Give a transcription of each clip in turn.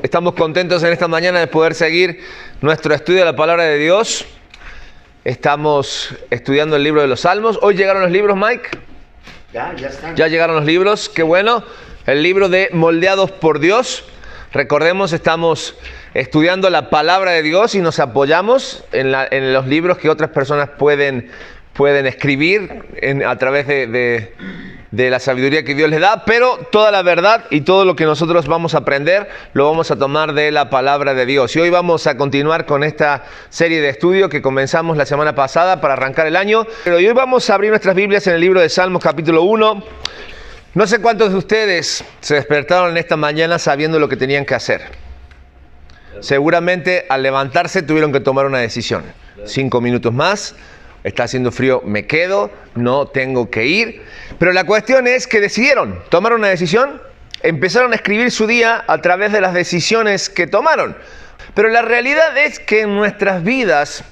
Estamos contentos en esta mañana de poder seguir nuestro estudio de la palabra de Dios. Estamos estudiando el libro de los Salmos. Hoy llegaron los libros, Mike. Ya están. Ya llegaron los libros, qué bueno. El libro de Moldeados por Dios. Recordemos, estamos estudiando la palabra de Dios y nos apoyamos en los libros que otras personas pueden escribir a través de la sabiduría que Dios les da, pero toda la verdad y todo lo que nosotros vamos a aprender lo vamos a tomar de la palabra de Dios. Y hoy vamos a continuar con esta serie de estudio que comenzamos la semana pasada para arrancar el año. Pero hoy vamos a abrir nuestras Biblias en el libro de Salmos capítulo 1. No sé cuántos de ustedes se despertaron en esta mañana sabiendo lo que tenían que hacer. Seguramente al levantarse tuvieron que tomar una decisión. 5 minutos más. Está haciendo frío, me quedo, no tengo que ir. Pero la cuestión es que decidieron, tomaron una decisión, empezaron a escribir su día a través de las decisiones que tomaron. Pero la realidad es que en nuestras vidas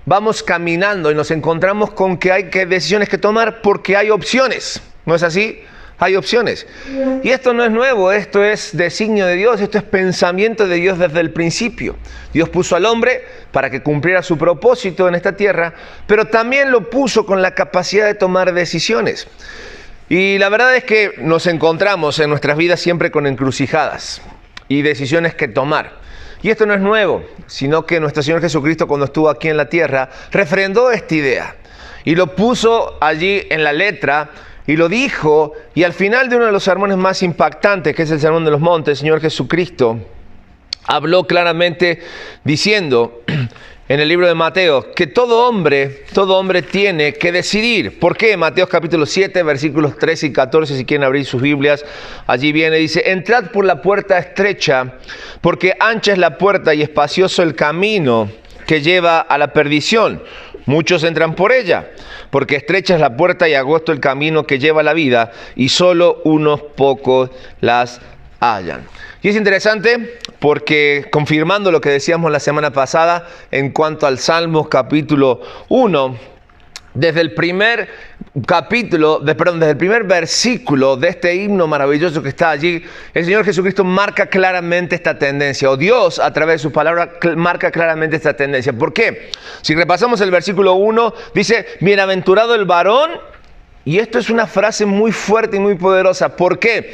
vamos caminando y nos encontramos con que hay decisiones que tomar porque hay opciones. ¿No es así? Hay opciones. Y esto no es nuevo, esto es designio de Dios, esto es pensamiento de Dios desde el principio. Dios puso al hombre para que cumpliera su propósito en esta tierra, pero también lo puso con la capacidad de tomar decisiones. Y la verdad es que nos encontramos en nuestras vidas siempre con encrucijadas y decisiones que tomar. Y esto no es nuevo, sino que nuestro Señor Jesucristo, cuando estuvo aquí en la tierra, refrendó esta idea y lo puso allí en la letra. Y lo dijo, y al final de uno de los sermones más impactantes, que es el Sermón de los Montes, el Señor Jesucristo habló claramente diciendo en el libro de Mateo que todo hombre tiene que decidir. ¿Por qué? Mateo capítulo 7, versículos 13 y 14, si quieren abrir sus Biblias, allí viene, dice: entrad por la puerta estrecha, porque ancha es la puerta y espacioso el camino que lleva a la perdición. Muchos entran por ella, porque estrecha es la puerta y angosto el camino que lleva a la vida, y solo unos pocos las hallan. Y es interesante porque, confirmando lo que decíamos la semana pasada en cuanto al Salmos capítulo 1, desde el primer versículo de este himno maravilloso que está allí, el Señor Jesucristo marca claramente esta tendencia, o Dios a través de su palabra marca claramente esta tendencia. ¿Por qué? Si repasamos el versículo 1, dice: bienaventurado el varón, y esto es una frase muy fuerte y muy poderosa. ¿Por qué?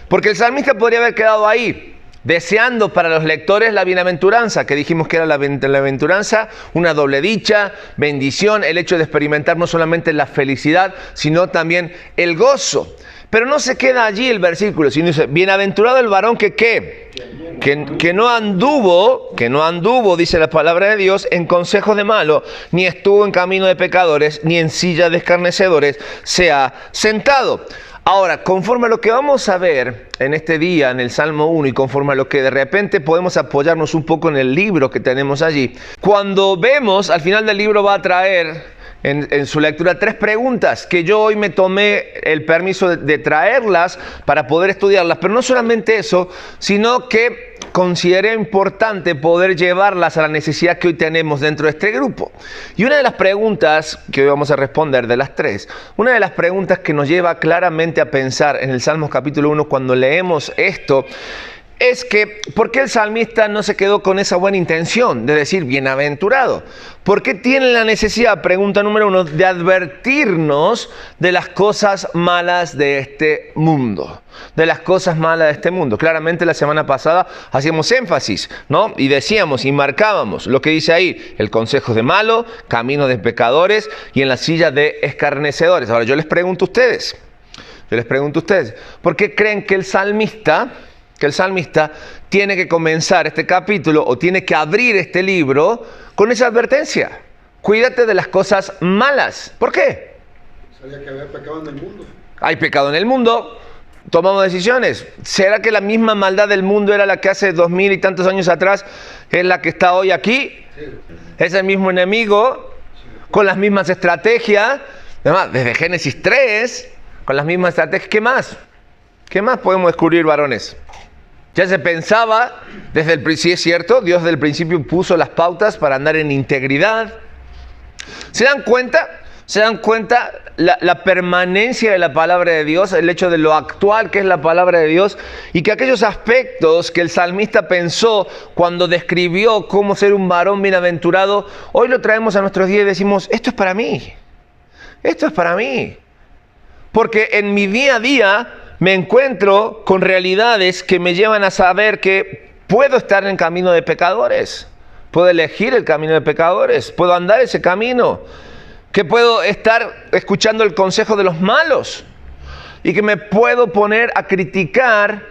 Porque el salmista podría haber quedado ahí, deseando para los lectores la bienaventuranza, que dijimos que era la bienaventuranza, una doble dicha, bendición, el hecho de experimentar no solamente la felicidad, sino también el gozo. Pero no se queda allí el versículo, sino dice: bienaventurado el varón que no anduvo, dice la palabra de Dios, en consejos de malos, ni estuvo en camino de pecadores, ni en silla de escarnecedores se ha sentado. Ahora, conforme a lo que vamos a ver en este día, en el Salmo 1, y conforme a lo que de repente podemos apoyarnos un poco en el libro que tenemos allí, cuando vemos, al final del libro va a traer en su lectura 3 preguntas que yo hoy me tomé el permiso de traerlas para poder estudiarlas, pero no solamente eso, sino que consideré importante poder llevarlas a la necesidad que hoy tenemos dentro de este grupo. Y una de las preguntas que hoy vamos a responder de las 3, una de las preguntas que nos lleva claramente a pensar en el Salmos capítulo 1 cuando leemos esto, es que, ¿por qué el salmista no se quedó con esa buena intención de decir bienaventurado? ¿Por qué tiene la necesidad, pregunta número 1, de advertirnos de las cosas malas de este mundo? De las cosas malas de este mundo. Claramente la semana pasada hacíamos énfasis, ¿no? Y decíamos y marcábamos lo que dice ahí: el consejo de malo, camino de pecadores y en la silla de escarnecedores. Ahora yo les pregunto a ustedes, ¿por qué creen que el salmista tiene que comenzar este capítulo o tiene que abrir este libro con esa advertencia? Cuídate de las cosas malas. ¿Por qué? Sabía que había pecado en el mundo. Hay pecado en el mundo, tomamos decisiones. ¿Será que la misma maldad del mundo era la que hace 2000 y tantos años atrás es la que está hoy aquí? Sí. Es el mismo enemigo, con las mismas estrategias, además, desde Génesis 3, con las mismas estrategias. ¿Qué más? ¿Qué más podemos descubrir, varones? Ya se pensaba, desde el principio, es cierto, Dios desde el principio puso las pautas para andar en integridad. ¿Se dan cuenta? ¿Se dan cuenta la permanencia de la palabra de Dios? El hecho de lo actual que es la palabra de Dios, y que aquellos aspectos que el salmista pensó cuando describió cómo ser un varón bienaventurado, hoy lo traemos a nuestros días y decimos, esto es para mí. Esto es para mí. Porque en mi día a día me encuentro con realidades que me llevan a saber que puedo estar en el camino de pecadores. Puedo elegir el camino de pecadores. Puedo andar ese camino. Que puedo estar escuchando el consejo de los malos. Y que me puedo poner a criticar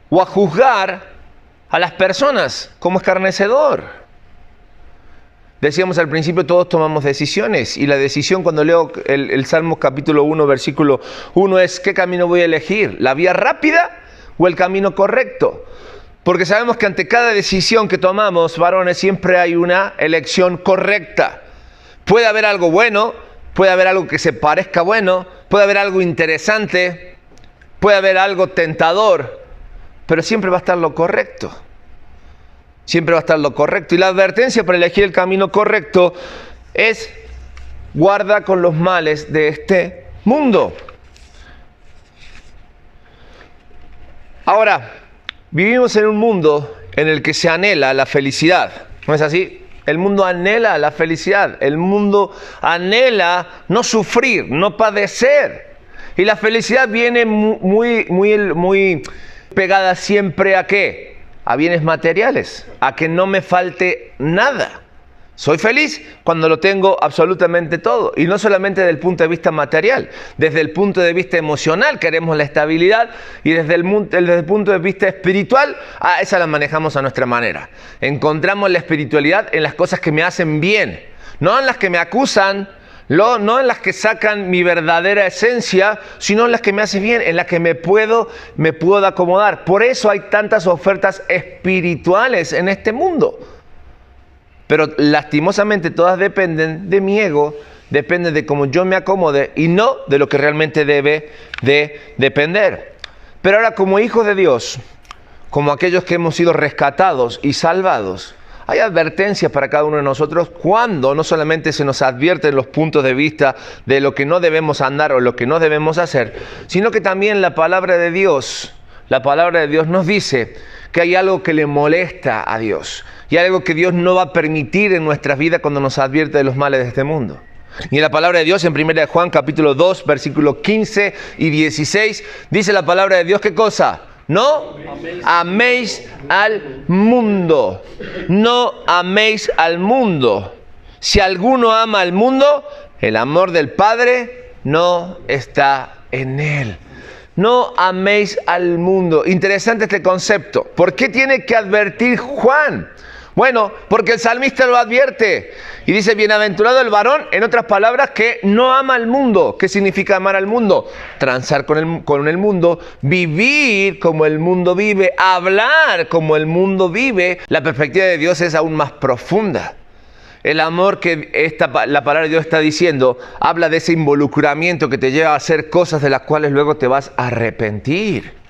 o a juzgar a las personas como escarnecedor. Decíamos al principio, todos tomamos decisiones, y la decisión, cuando leo el Salmo capítulo 1, versículo 1, es ¿qué camino voy a elegir? ¿La vía rápida o el camino correcto? Porque sabemos que ante cada decisión que tomamos, varones, siempre hay una elección correcta. Puede haber algo bueno, puede haber algo que se parezca bueno, puede haber algo interesante, puede haber algo tentador, pero siempre va a estar lo correcto. Siempre va a estar lo correcto. Y la advertencia para elegir el camino correcto es: guarda con los males de este mundo. Ahora, vivimos en un mundo en el que se anhela la felicidad. ¿No es así? El mundo anhela la felicidad. El mundo anhela no sufrir, no padecer. Y la felicidad viene muy pegada siempre ¿a qué? A bienes materiales, a que no me falte nada. Soy feliz cuando lo tengo absolutamente todo. Y no solamente desde el punto de vista material, desde el punto de vista emocional queremos la estabilidad, y desde el punto de vista espiritual, esa la manejamos a nuestra manera. Encontramos la espiritualidad en las cosas que me hacen bien, no en las que me acusan, no en las que sacan mi verdadera esencia, sino en las que me hacen bien, en las que me puedo acomodar. Por eso hay tantas ofertas espirituales en este mundo. Pero lastimosamente todas dependen de mi ego, dependen de cómo yo me acomode y no de lo que realmente debe de depender. Pero ahora, como hijos de Dios, como aquellos que hemos sido rescatados y salvados, hay advertencias para cada uno de nosotros cuando no solamente se nos advierten los puntos de vista de lo que no debemos andar o lo que no debemos hacer, sino que también la palabra de Dios nos dice que hay algo que le molesta a Dios y algo que Dios no va a permitir en nuestras vidas cuando nos advierte de los males de este mundo. Y en la palabra de Dios, en 1 Juan capítulo 2, versículos 15 y 16, dice la palabra de Dios, ¿qué cosa? No améis al mundo. No améis al mundo. Si alguno ama al mundo, el amor del Padre no está en él. No améis al mundo. Interesante este concepto. ¿Por qué tiene que advertir Juan? Bueno, porque el salmista lo advierte y dice, bienaventurado el varón, en otras palabras, que no ama al mundo. ¿Qué significa amar al mundo? Transar con el mundo, vivir como el mundo vive, hablar como el mundo vive. La perspectiva de Dios es aún más profunda. El amor que la palabra de Dios está diciendo habla de ese involucramiento que te lleva a hacer cosas de las cuales luego te vas a arrepentir.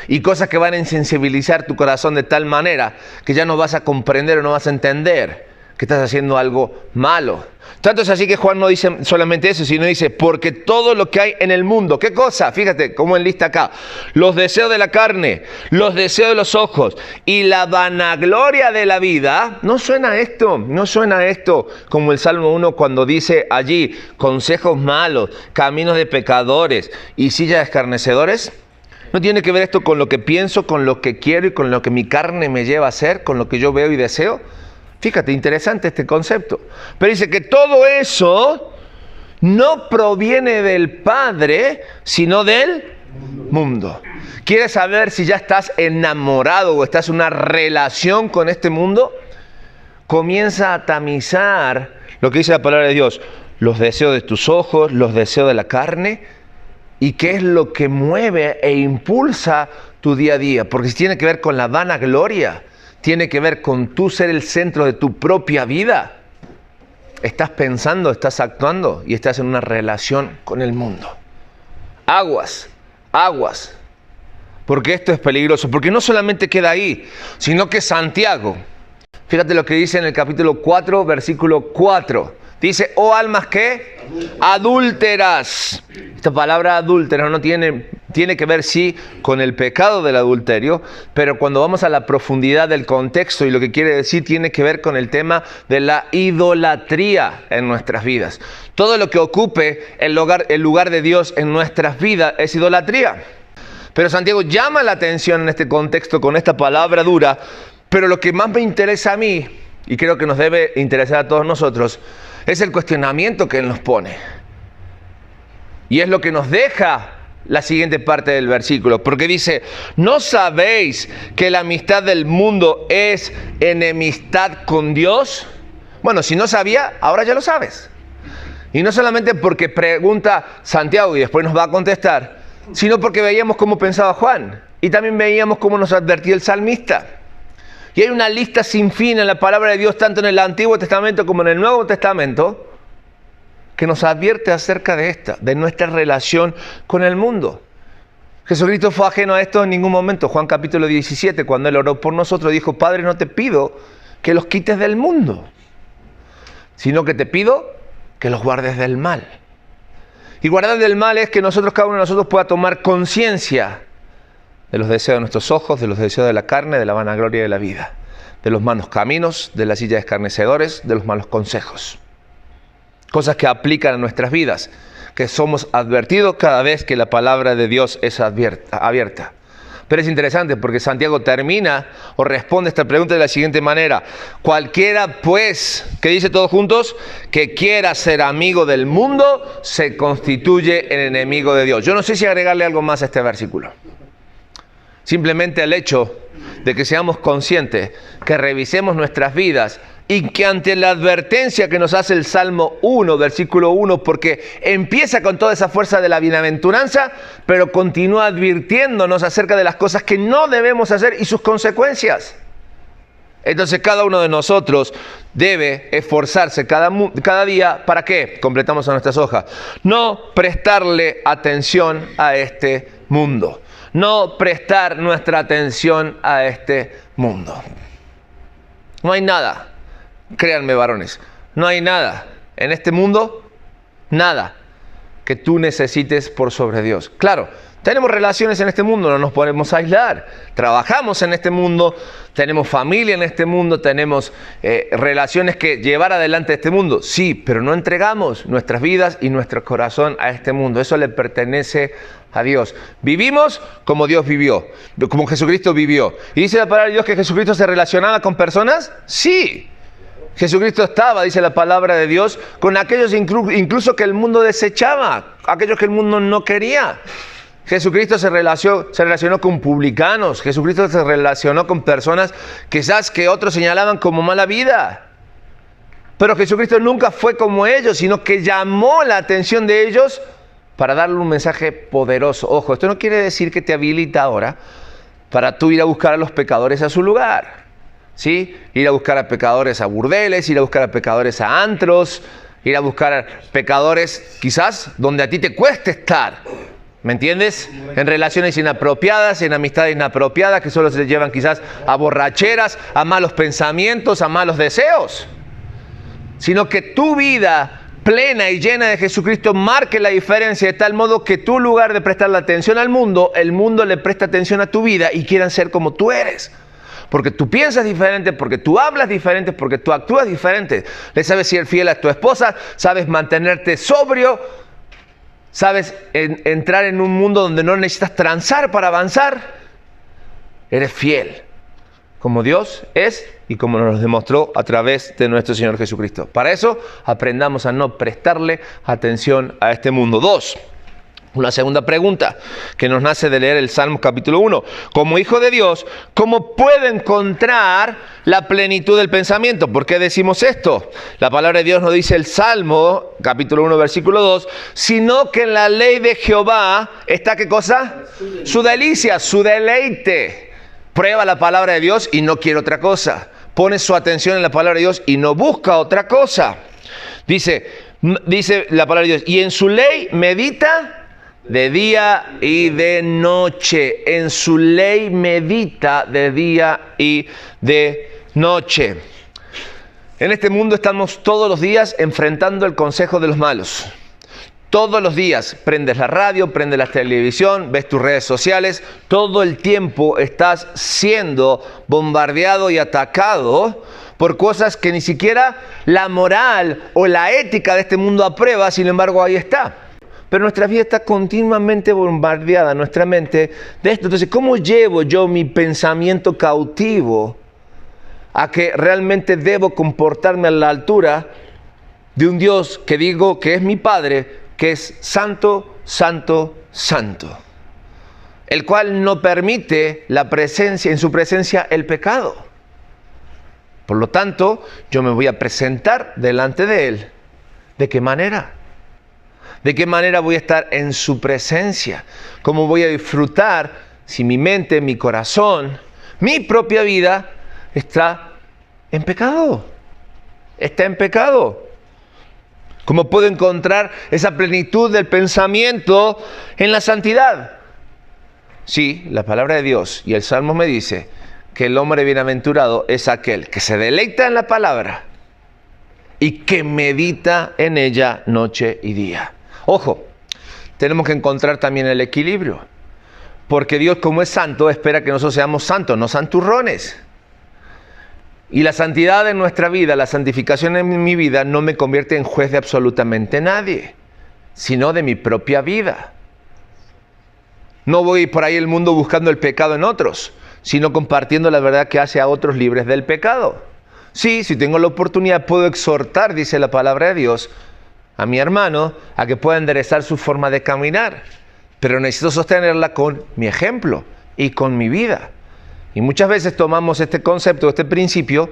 Y cosas que van a insensibilizar tu corazón de tal manera que ya no vas a comprender o no vas a entender que estás haciendo algo malo. Tanto es así que Juan no dice solamente eso, sino dice, porque todo lo que hay en el mundo, ¿qué cosa? Fíjate cómo enlista acá. Los deseos de la carne, los deseos de los ojos y la vanagloria de la vida. No suena esto como el Salmo 1 cuando dice allí, consejos malos, caminos de pecadores y sillas de escarnecedores. ¿No tiene que ver esto con lo que pienso, con lo que quiero y con lo que mi carne me lleva a hacer, con lo que yo veo y deseo? Fíjate, interesante este concepto. Pero dice que todo eso no proviene del Padre, sino del mundo. ¿Quieres saber si ya estás enamorado o estás en una relación con este mundo? Comienza a tamizar lo que dice la palabra de Dios. Los deseos de tus ojos, los deseos de la carne. ¿Y qué es lo que mueve e impulsa tu día a día? Porque si tiene que ver con la vanagloria, tiene que ver con tú ser el centro de tu propia vida. Estás pensando, estás actuando y estás en una relación con el mundo. Aguas. Porque esto es peligroso. Porque no solamente queda ahí, sino que Santiago, fíjate lo que dice en el capítulo 4, versículo 4. Dice, oh almas, ¿qué? Adúlteras. Esta palabra adúlteras no tiene que ver, sí, con el pecado del adulterio, pero cuando vamos a la profundidad del contexto y lo que quiere decir, tiene que ver con el tema de la idolatría en nuestras vidas. Todo lo que ocupe el lugar de Dios en nuestras vidas es idolatría. Pero Santiago llama la atención en este contexto con esta palabra dura, pero lo que más me interesa a mí, y creo que nos debe interesar a todos nosotros, es el cuestionamiento que Él nos pone. Y es lo que nos deja la siguiente parte del versículo, porque dice, ¿no sabéis que la amistad del mundo es enemistad con Dios? Bueno, si no sabía, ahora ya lo sabes. Y no solamente porque pregunta Santiago y después nos va a contestar, sino porque veíamos cómo pensaba Juan y también veíamos cómo nos advertía el salmista. Y hay una lista sin fin en la palabra de Dios, tanto en el Antiguo Testamento como en el Nuevo Testamento, que nos advierte acerca de nuestra relación con el mundo. Jesucristo fue ajeno a esto en ningún momento. Juan capítulo 17, cuando Él oró por nosotros, dijo, Padre, no te pido que los quites del mundo, sino que te pido que los guardes del mal. Y guardar del mal es que cada uno de nosotros pueda tomar conciencia de los deseos de nuestros ojos, de los deseos de la carne, de la vanagloria de la vida, de los malos caminos, de la silla de escarnecedores, de los malos consejos. Cosas que aplican a nuestras vidas, que somos advertidos cada vez que la palabra de Dios es abierta. Pero es interesante porque Santiago termina o responde esta pregunta de la siguiente manera. Cualquiera pues, que dice todos juntos, que quiera ser amigo del mundo, se constituye en enemigo de Dios. Yo no sé si agregarle algo más a este versículo. Simplemente el hecho de que seamos conscientes, que revisemos nuestras vidas y que ante la advertencia que nos hace el Salmo 1, versículo 1, porque empieza con toda esa fuerza de la bienaventuranza, pero continúa advirtiéndonos acerca de las cosas que no debemos hacer y sus consecuencias. Entonces cada uno de nosotros debe esforzarse cada día, ¿para qué? Completamos a nuestras hojas. No prestarle atención a este mundo. No prestar nuestra atención a este mundo. No hay nada. Créanme, varones, no hay nada en este mundo, nada que tú necesites por sobre Dios. Claro, tenemos relaciones en este mundo, no nos podemos aislar. Trabajamos en este mundo, tenemos familia en este mundo, tenemos relaciones que llevar adelante este mundo. Sí, pero no entregamos nuestras vidas y nuestro corazón a este mundo. Eso le pertenece a Dios. Vivimos como Dios vivió, como Jesucristo vivió. ¿Y dice la palabra de Dios que Jesucristo se relacionaba con personas? Sí. Jesucristo estaba, dice la palabra de Dios, con aquellos incluso que el mundo desechaba, aquellos que el mundo no quería. Jesucristo se relacionó con publicanos, Jesucristo se relacionó con personas quizás que otros señalaban como mala vida. Pero Jesucristo nunca fue como ellos, sino que llamó la atención de ellos para darle un mensaje poderoso. Ojo, esto no quiere decir que te habilita ahora para tú ir a buscar a los pecadores a su lugar. ¿Sí? Ir a buscar a pecadores a burdeles, ir a buscar a pecadores a antros, ir a buscar a pecadores quizás donde a ti te cueste estar. ¿Me entiendes? En relaciones inapropiadas, en amistades inapropiadas que solo se llevan quizás a borracheras, a malos pensamientos, a malos deseos. Sino que tu vida plena y llena de Jesucristo marque la diferencia de tal modo que tú, en lugar de prestarle atención al mundo, el mundo le presta atención a tu vida y quieran ser como tú eres. Porque tú piensas diferente, porque tú hablas diferente, porque tú actúas diferente. Le sabes ser fiel a tu esposa, sabes mantenerte sobrio, sabes entrar en un mundo donde no necesitas transar para avanzar. Eres fiel, como Dios es y como nos demostró a través de nuestro Señor Jesucristo. Para eso, aprendamos a no prestarle atención a este mundo. 2. Una segunda pregunta que nos nace de leer el Salmo capítulo 1. Como hijo de Dios, ¿cómo puedo encontrar la plenitud del pensamiento? ¿Por qué decimos esto? La palabra de Dios nos dice el Salmo capítulo 1 versículo 2, sino que en la ley de Jehová está, ¿qué cosa? Su delicia, su deleite. Prueba la palabra de Dios y no quiere otra cosa. Pone su atención en la palabra de Dios y no busca otra cosa. Dice la palabra de Dios, y en su ley medita de día y de noche. En su ley medita de día y de noche. En este mundo estamos todos los días enfrentando el consejo de los malos. Todos los días prendes la radio, prendes la televisión, ves tus redes sociales. Todo el tiempo estás siendo bombardeado y atacado por cosas que ni siquiera la moral o la ética de este mundo aprueba. Sin embargo, ahí está. Pero nuestra vida está continuamente bombardeada, nuestra mente, de esto. Entonces, ¿cómo llevo yo mi pensamiento cautivo a que realmente debo comportarme a la altura de un Dios que digo que es mi Padre, que es santo, santo, santo, el cual no permite en su presencia el pecado? Por lo tanto, yo me voy a presentar delante de Él. ¿De qué manera? ¿De qué manera voy a estar en su presencia? ¿Cómo voy a disfrutar si mi mente, mi corazón, mi propia vida está en pecado? Está en pecado. ¿Cómo puedo encontrar esa plenitud del pensamiento en la santidad? Sí, la palabra de Dios y el Salmo me dice que el hombre bienaventurado es aquel que se deleita en la palabra y que medita en ella noche y día. Ojo, tenemos que encontrar también el equilibrio, porque Dios, como es santo, espera que nosotros seamos santos, no santurrones. Y la santidad en nuestra vida, la santificación en mi vida, no me convierte en juez de absolutamente nadie, sino de mi propia vida. No voy por ahí el mundo buscando el pecado en otros, sino compartiendo la verdad que hace a otros libres del pecado. Sí, si tengo la oportunidad, puedo exhortar, dice la palabra de Dios, a mi hermano a que pueda enderezar su forma de caminar. Pero necesito sostenerla con mi ejemplo y con mi vida. Y muchas veces tomamos este concepto, este principio,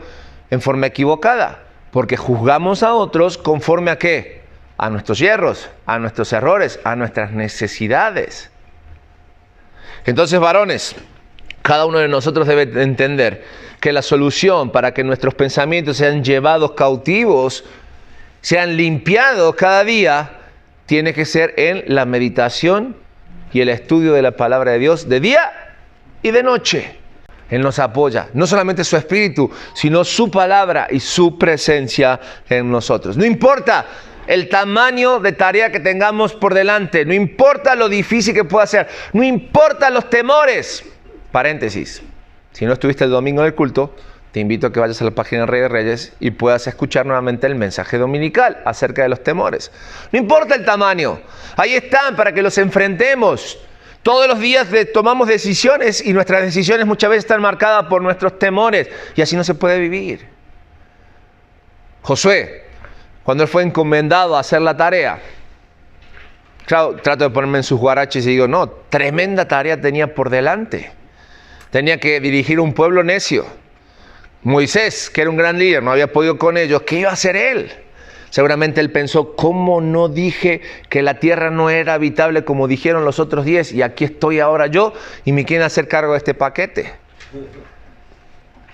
en forma equivocada, porque juzgamos a otros conforme a ¿qué? A nuestros yerros, a nuestros errores, a nuestras necesidades. Entonces, varones, cada uno de nosotros debe entender que la solución para que nuestros pensamientos sean llevados cautivos, sean limpiados cada día, tiene que ser en la meditación y el estudio de la palabra de Dios de día y de noche. Él nos apoya, no solamente su espíritu, sino su palabra y su presencia en nosotros. No importa el tamaño de tarea que tengamos por delante, no importa lo difícil que pueda ser, no importa los temores. Paréntesis, si no estuviste el domingo en el culto, te invito a que vayas a la página de Rey de Reyes y puedas escuchar nuevamente el mensaje dominical acerca de los temores. No importa el tamaño, ahí están para que los enfrentemos. Todos los días tomamos decisiones y nuestras decisiones muchas veces están marcadas por nuestros temores y así no se puede vivir. Josué, cuando él fue encomendado a hacer la tarea, claro, trato de ponerme en sus guaraches y digo, no, tremenda tarea tenía por delante. Tenía que dirigir un pueblo necio. Moisés, que era un gran líder, no había podido con ellos. ¿Qué iba a hacer él? Seguramente él pensó, ¿cómo no dije que la tierra no era habitable como dijeron los otros 10? Y aquí estoy ahora yo y me quieren hacer cargo de este paquete.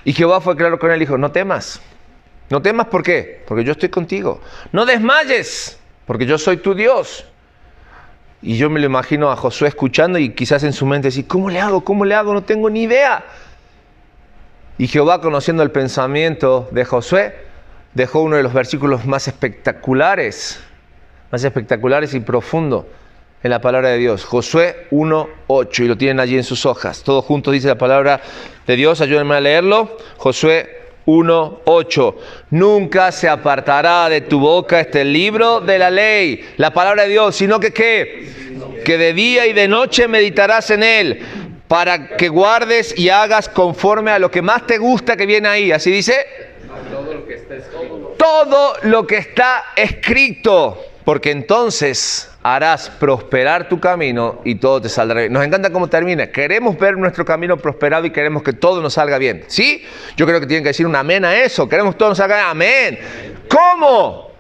Y Jehová fue claro con él y dijo, no temas. No temas, ¿por qué? Porque yo estoy contigo. No desmayes, porque yo soy tu Dios. Y yo me lo imagino a Josué escuchando y quizás en su mente decir, ¿cómo le hago? ¿Cómo le hago? No tengo ni idea. Y Jehová, conociendo el pensamiento de Josué, dejó uno de los versículos más espectaculares y profundo en la palabra de Dios. Josué 1:8, y lo tienen allí en sus hojas. Todos juntos dice la palabra de Dios, ayúdenme a leerlo. Josué 1:8. Nunca se apartará de tu boca este libro de la ley, la palabra de Dios, sino que ¿qué? Que de día y de noche meditarás en él, para que guardes y hagas conforme a lo que más te gusta que viene ahí. Así dice, todo lo que está escrito, porque entonces harás prosperar tu camino y todo te saldrá bien. Nos encanta cómo termina. Queremos ver nuestro camino prosperado y queremos que todo nos salga bien. ¿Sí? Yo creo que tienen que decir un amén a eso. Queremos que todo nos salga bien. Amén. ¿Cómo?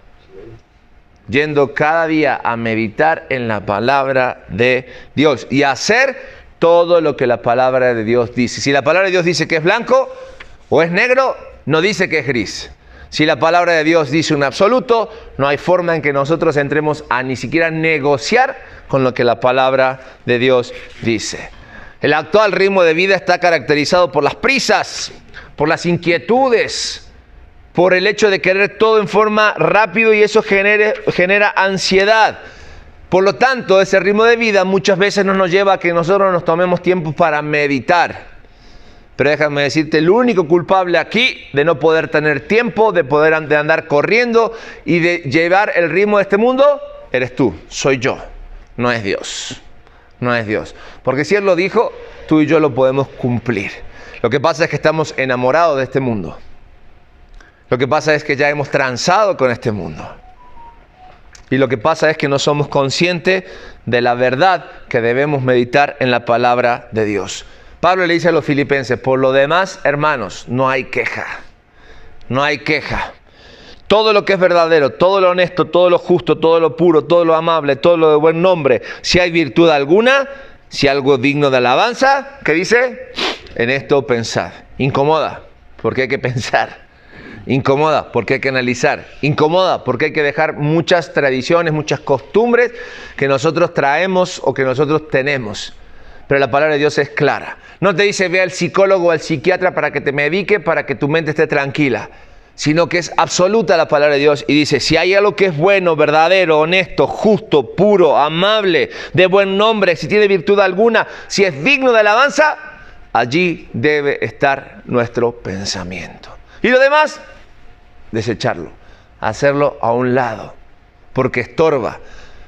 Yendo cada día a meditar en la palabra de Dios y hacer todo lo que la palabra de Dios dice. Si la palabra de Dios dice que es blanco o es negro, no dice que es gris. Si la palabra de Dios dice un absoluto, no hay forma en que nosotros entremos a ni siquiera negociar con lo que la palabra de Dios dice. El actual ritmo de vida está caracterizado por las prisas, por las inquietudes, por el hecho de querer todo en forma rápido y eso genera ansiedad. Por lo tanto, ese ritmo de vida muchas veces no nos lleva a que nosotros nos tomemos tiempo para meditar. Pero déjame decirte, el único culpable aquí de no poder tener tiempo, de andar corriendo y de llevar el ritmo de este mundo, eres tú, soy yo, no es Dios. No es Dios. Porque si Él lo dijo, tú y yo lo podemos cumplir. Lo que pasa es que estamos enamorados de este mundo. Lo que pasa es que ya hemos transado con este mundo. Y lo que pasa es que no somos conscientes de la verdad que debemos meditar en la palabra de Dios. Pablo le dice a los filipenses, por lo demás, hermanos, no hay queja. No hay queja. Todo lo que es verdadero, todo lo honesto, todo lo justo, todo lo puro, todo lo amable, todo lo de buen nombre, si hay virtud alguna, si algo digno de alabanza, ¿qué dice? En esto pensad. Incomoda, porque hay que pensar. Incomoda, porque hay que analizar. Incomoda, porque hay que dejar muchas tradiciones, muchas costumbres que nosotros traemos o que nosotros tenemos. Pero la palabra de Dios es clara. No te dice ve al psicólogo o al psiquiatra para que te medique, para que tu mente esté tranquila. Sino que es absoluta la palabra de Dios y dice, si hay algo que es bueno, verdadero, honesto, justo, puro, amable, de buen nombre, si tiene virtud alguna, si es digno de alabanza, allí debe estar nuestro pensamiento. Y lo demás, desecharlo, hacerlo a un lado, porque estorba,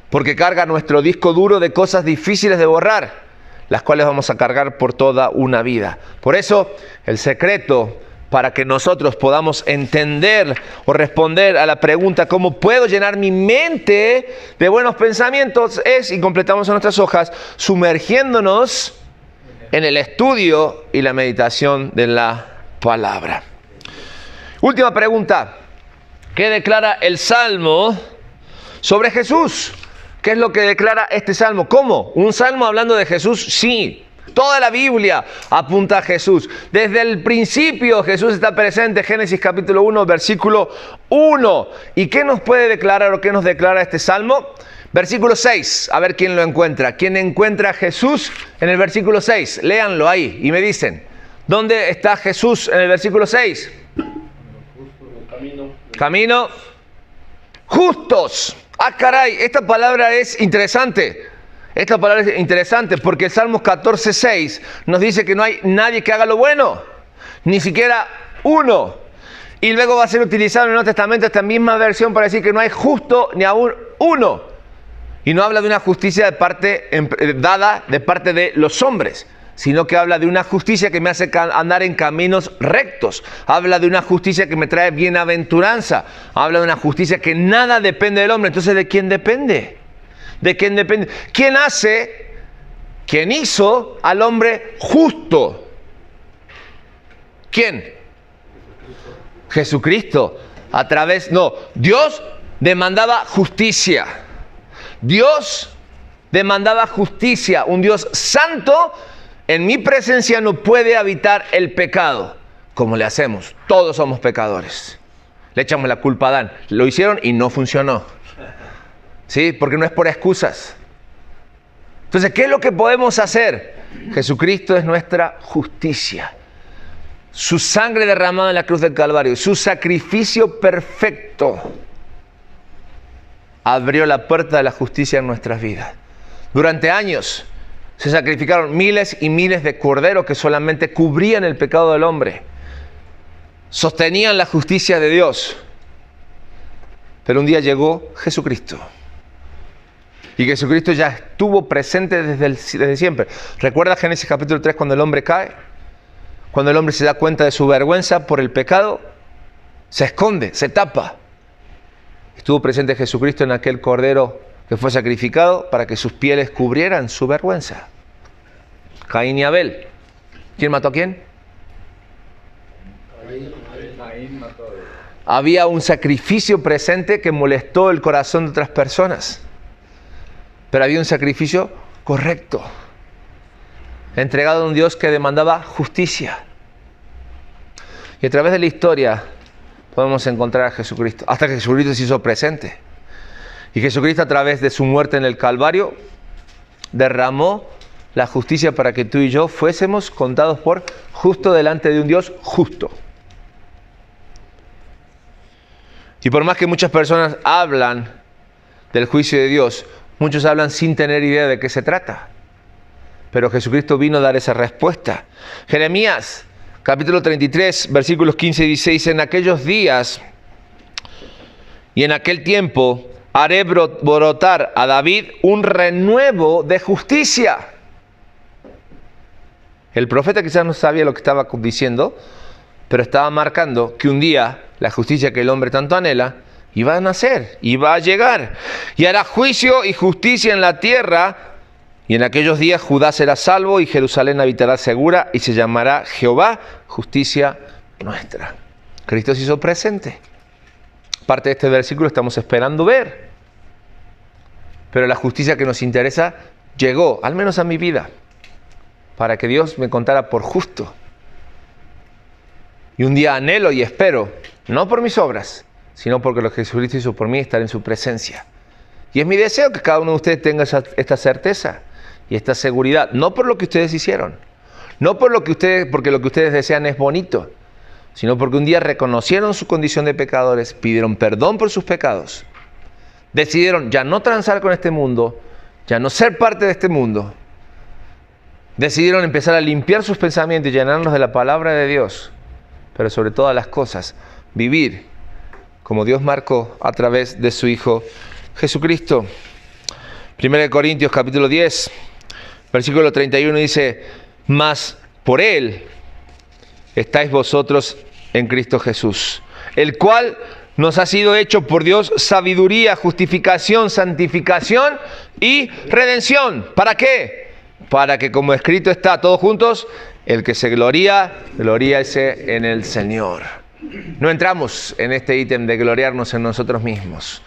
porque carga nuestro disco duro de cosas difíciles de borrar, las cuales vamos a cargar por toda una vida. Por eso, el secreto para que nosotros podamos entender o responder a la pregunta ¿cómo puedo llenar mi mente de buenos pensamientos? Es, y completamos en nuestras hojas, sumergiéndonos en el estudio y la meditación de la palabra. Última pregunta. ¿Qué declara el Salmo sobre Jesús? ¿Qué es lo que declara este Salmo? ¿Cómo? ¿Un Salmo hablando de Jesús? Sí. Toda la Biblia apunta a Jesús. Desde el principio Jesús está presente. Génesis capítulo 1, versículo 1. ¿Y qué nos puede declarar o qué nos declara este Salmo? Versículo 6. A ver quién lo encuentra. ¿Quién encuentra a Jesús en el versículo 6? Léanlo ahí y me dicen. ¿Dónde está Jesús en el versículo 6? Camino. Justos. Ah, caray, esta palabra es interesante. Esta palabra es interesante porque el Salmos 14:6 nos dice que no hay nadie que haga lo bueno, ni siquiera uno. Y luego va a ser utilizado en el Nuevo Testamento esta misma versión para decir que no hay justo ni aún uno. Y no habla de una justicia dada de parte de los hombres, sino que habla de una justicia que me hace andar en caminos rectos. Habla de una justicia que me trae bienaventuranza. Habla de una justicia que nada depende del hombre. Entonces, ¿de quién depende? ¿De quién depende? ¿Quién hizo al hombre justo? ¿Quién? Jesucristo. Dios demandaba justicia. Dios demandaba justicia. Un Dios santo en mi presencia no puede habitar el pecado. ¿Cómo le hacemos? Todos somos pecadores. Le echamos la culpa a Adán. Lo hicieron y no funcionó. ¿Sí? Porque no es por excusas. Entonces, ¿qué es lo que podemos hacer? Jesucristo es nuestra justicia. Su sangre derramada en la cruz del Calvario, su sacrificio perfecto, abrió la puerta de la justicia en nuestras vidas. Durante años se sacrificaron miles y miles de corderos que solamente cubrían el pecado del hombre. Sostenían la justicia de Dios. Pero un día llegó Jesucristo. Y Jesucristo ya estuvo presente desde siempre. ¿Recuerda Génesis capítulo 3 cuando el hombre cae? Cuando el hombre se da cuenta de su vergüenza por el pecado, se esconde, se tapa. Estuvo presente Jesucristo en aquel cordero que fue sacrificado para que sus pieles cubrieran su vergüenza. Caín y Abel. ¿Quién mató a quién? Caín mató a Abel. Había un sacrificio presente que molestó el corazón de otras personas. Pero había un sacrificio correcto, entregado a un Dios que demandaba justicia. Y a través de la historia podemos encontrar a Jesucristo, hasta que Jesucristo se hizo presente. Y Jesucristo, a través de su muerte en el Calvario, derramó la justicia para que tú y yo fuésemos contados por justo delante de un Dios justo. Y por más que muchas personas hablan del juicio de Dios, muchos hablan sin tener idea de qué se trata. Pero Jesucristo vino a dar esa respuesta. Jeremías, capítulo 33, versículos 15 y 16, en aquellos días y en aquel tiempo haré brotar a David un renuevo de justicia. El profeta quizás no sabía lo que estaba diciendo, pero estaba marcando que un día la justicia que el hombre tanto anhela iba a nacer, iba a llegar. Y hará juicio y justicia en la tierra, y en aquellos días Judá será salvo y Jerusalén habitará segura y se llamará Jehová, justicia nuestra. Cristo se hizo presente. Parte de este versículo estamos esperando ver. Pero la justicia que nos interesa llegó, al menos a mi vida, para que Dios me contara por justo. Y un día anhelo y espero, no por mis obras, sino porque lo que Jesucristo hizo por mí, estar en su presencia. Y es mi deseo que cada uno de ustedes tenga esta certeza y esta seguridad, no por lo que ustedes hicieron, no por porque lo que ustedes desean es bonito, sino porque un día reconocieron su condición de pecadores, pidieron perdón por sus pecados, decidieron ya no transar con este mundo, ya no ser parte de este mundo, decidieron empezar a limpiar sus pensamientos y llenarlos de la palabra de Dios, pero sobre todas las cosas, vivir como Dios marcó a través de su Hijo Jesucristo. 1 Corintios capítulo 10, versículo 31 dice, mas por Él estáis vosotros en Cristo Jesús, el cual nos ha sido hecho por Dios sabiduría, justificación, santificación y redención. ¿Para qué? Para que, como escrito está, todos juntos, el que se gloría, gloríese en el Señor. No entramos en este ítem de gloriarnos en nosotros mismos,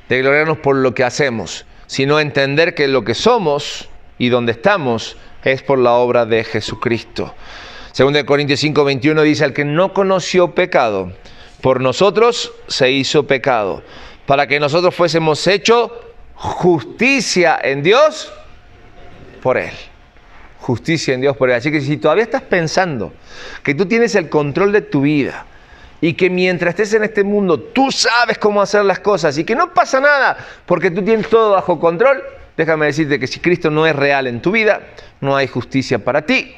de gloriarnos por lo que hacemos, sino entender que lo que somos y donde estamos es por la obra de Jesucristo. 2 Corintios 5, 21 dice, el que no conoció pecado, por nosotros se hizo pecado, para que nosotros fuésemos hechos justicia en Dios por Él. Justicia en Dios por Él. Así que si todavía estás pensando que tú tienes el control de tu vida y que mientras estés en este mundo tú sabes cómo hacer las cosas y que no pasa nada porque tú tienes todo bajo control, déjame decirte que si Cristo no es real en tu vida, no hay justicia para ti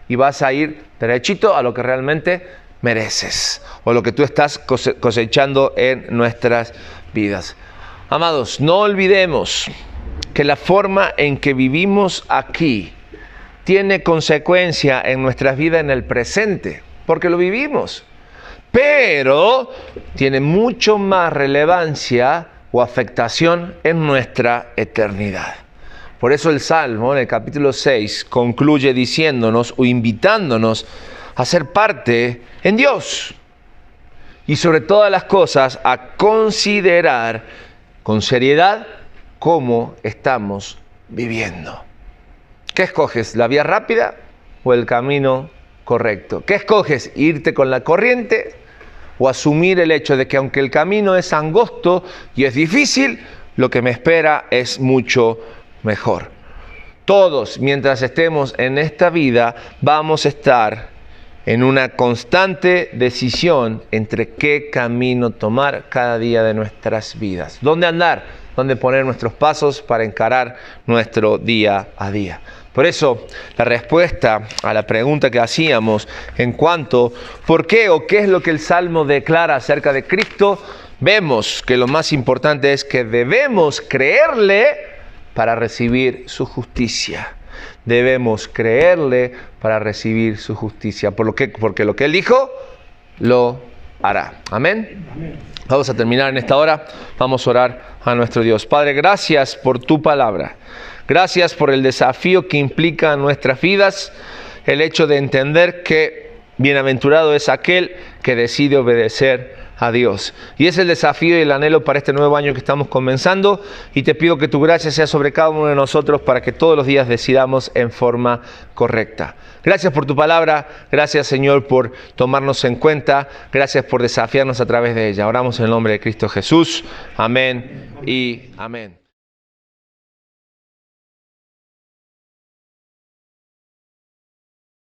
y vas a ir derechito a lo que realmente mereces o lo que tú estás cosechando en nuestras vidas. Amados, no olvidemos que la forma en que vivimos aquí tiene consecuencia en nuestras vidas en el presente, porque lo vivimos, pero tiene mucho más relevancia o afectación en nuestra eternidad. Por eso el Salmo, en el capítulo 6, concluye diciéndonos o invitándonos a ser parte en Dios. Y sobre todas las cosas, a considerar con seriedad cómo estamos viviendo. ¿Qué escoges? ¿La vía rápida o el camino correcto? ¿Qué escoges? ¿Irte con la corriente o asumir el hecho de que aunque el camino es angosto y es difícil, lo que me espera es mucho mejor? Todos, mientras estemos en esta vida, vamos a estar en una constante decisión entre qué camino tomar cada día de nuestras vidas. ¿Dónde andar? ¿Dónde poner nuestros pasos para encarar nuestro día a día? Por eso, la respuesta a la pregunta que hacíamos en cuanto ¿por qué o qué es lo que el Salmo declara acerca de Cristo? Vemos que lo más importante es que debemos creerle para recibir su justicia. Debemos creerle para recibir su justicia. Porque lo que Él dijo, lo hará. Amén. Amén. Vamos a terminar en esta hora. Vamos a orar a nuestro Dios. Padre, gracias por tu palabra. Gracias por el desafío que implica en nuestras vidas el hecho de entender que bienaventurado es aquel que decide obedecer a Dios. Y es el desafío y el anhelo para este nuevo año que estamos comenzando. Y te pido que tu gracia sea sobre cada uno de nosotros para que todos los días decidamos en forma correcta. Gracias por tu palabra. Gracias, Señor, por tomarnos en cuenta. Gracias por desafiarnos a través de ella. Oramos en el nombre de Cristo Jesús. Amén y amén.